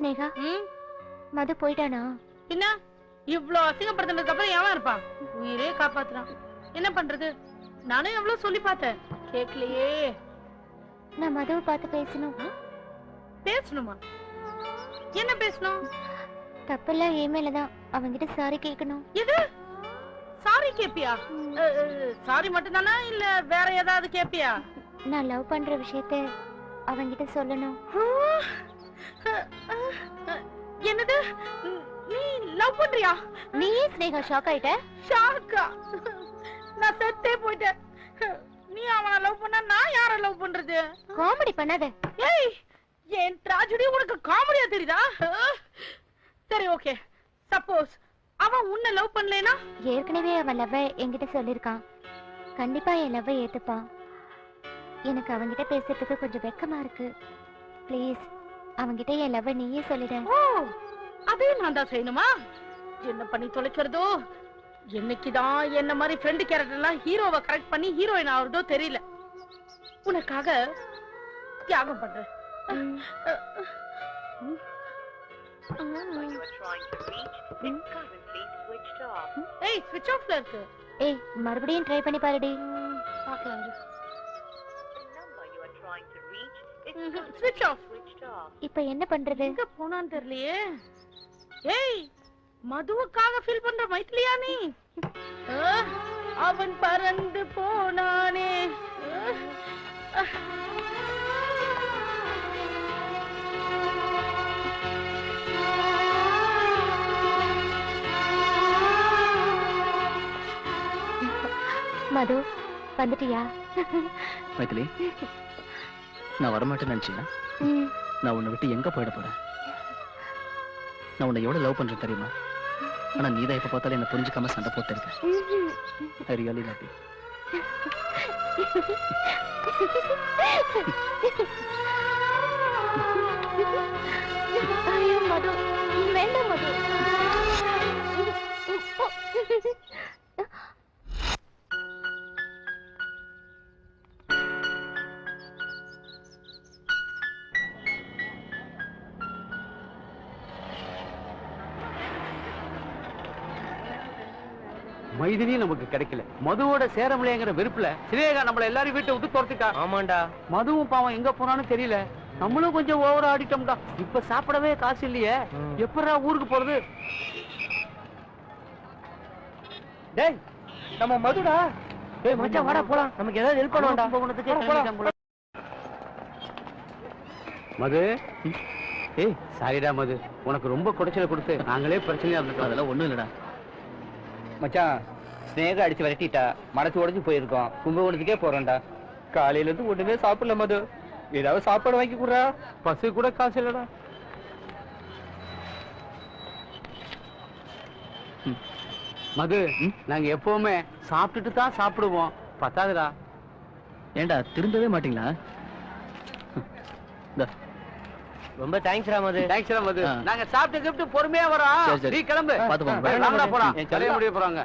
ஸ்னேகா மது போயிட்டானா? பின்ன இவ்ளோ அசிங்கப்படுத்தினதுக்கு அப்புறம் எவன் இருப்பான்? உயிரே காப்பாத்துறான். என்ன பண்றது? நானும் எவ்வளவு சொல்லி பார்த்தேன், கேட்கலையே. நான் மதுவை பார்த்து பேசணும். பேசணுமா? என்ன பேசணும்? தப்பெல்லாம் என் மேலதான். அவங்கிட்ட சாரி கேட்கணும். எது? சாரி கேப்பியா? சாரி மட்டும் தானா இல்ல வேற ஏதாவது கேப்பியா? நான் லவ் பண்ற விஷயத்த அவங்கிட்ட சொல்லணும். என்னது? நீ லவ் பண்றியா? நீயே ஸ்னேகா ஷாக் ஆயிட்ட? ஷாக்கா? நான் செத்தே போயிட்டேன். நீ அவனை லவ் பண்ணா நான் யாரை லவ் பண்றது? காமெடி பண்ணாத. ஏய், என் ட்ராஜடி உனக்கு காமெடியா தெரியுதா? சரி, ஓகே. சப்போஸ் அவன் உன்னை லவ் பண்ணலேனா? ஏற்கனவே அவன் லவ் என்கிட்ட சொல்லிருக்கான். கண்டிப்பா என் லவ் ஏத்துப்பான். எனக்கு அவங்கிட்ட பேசுறதுக்கு கொஞ்சம் வெக்கமா இருக்கு. ப்ளீஸ் அவங்கிட்ட என் லவ் நீயே சொல்லிட. ஓ, அதையும் நான் தான் செய்யணுமா? என்ன பண்ணி தொலைக்கிறதோ? என்னைக்குதான் என்ன மாதிரி ஃப்ரெண்ட் கேரக்டர் எல்லாம் ஹீரோவை கரெக்ட் பண்ணி ஹீரோயின் ஆகுறதோ தெரியல. உனக்காக தியாகம் பண்றேன். ஏய், ஸ்விட்ச் ஆஃப்ல இருக்கு. ஏய், மறுபடியும் ட்ரை பண்ணி பாருடி. பார்க்கலாம். ஸ்விட்ச் ஆஃப். இப்போ என்ன பண்றது? எங்க போனான்னு தெரியலையே. ஏய், மதுவுக்காக ஃபீல் பண்ற மைத்திலியா நீ? அவன் பறந்து போனானே. மது வந்துட்டியா? மைத்திலி, நான் வரமாட்டேன்னு நினைச்சியா? நான் உன்னை விட்டு எங்க போயிட போறேன்? நான் உன்னை எவ்வளவு லவ் பண்றேன் தெரியுமா? ஆனா நீதான் எப்ப பார்த்தாலும் என்ன புரிஞ்சுக்காம சண்டை போட்டு இருக்க. I really love you. ஐயோ மது, வேண்டாம் மது. மைதிலி நமக்கு கிடைக்கல. மதுவோட சேரமலைங்கிற வெறுப்புல சினேகா நம்மள எல்லாரும் வீட்டை விட்டு துரத்துட்டா. ஆமாண்டா. மதுவும் பாவம் எங்க போனான்னு தெரியல. நம்மளும் கொஞ்சம் ஓவரா ஆடிட்டோம்டா. இப்ப சாப்பிடவே காசு இல்லையே. எப்படா ஊருக்கு போறது? டேய், நம்ம மதுடா. டேய் மச்சான், வாடா போலாம். நமக்கு ஏதாவது ஹெல்ப் பண்ணுவான்டா. போறதுக்கு மது. ஏய், சாரிடா மது, உனக்கு ரொம்ப குடைச்சல கொடுத்து நாங்களே பிரச்சனையா இருந்துட்டோம். அதெல்லாம் ஒண்ணும் இல்லடா மச்சான். ஸ்னேகா அடிச்சு விரட்டிட்டா. மனசு உடஞ்சு போயிருக்கோம். கும்பகோணத்துக்கே போறோம்டா. காலையில இருந்து ஒண்ணுமே சாப்பிடல மது. ஏதாவது சாப்பாடு வாங்கி கொடுறா. பசு கூட காசு இல்லடா. மது, நாங்க எப்பவுமே சாப்பிட்டுட்டு தான் சாப்பிடுவோம். பத்தாதுடா. ஏண்டா திரும்பவே மாட்டீங்களா? ரொம்ப தேங்க்ஸ் மது. தேங்க்ஸ் மது. நாங்க சாப்பிட்டு பொறுமையா வரோம். நீ கிளம்பு. பாத்து போங்க. போறாங்க.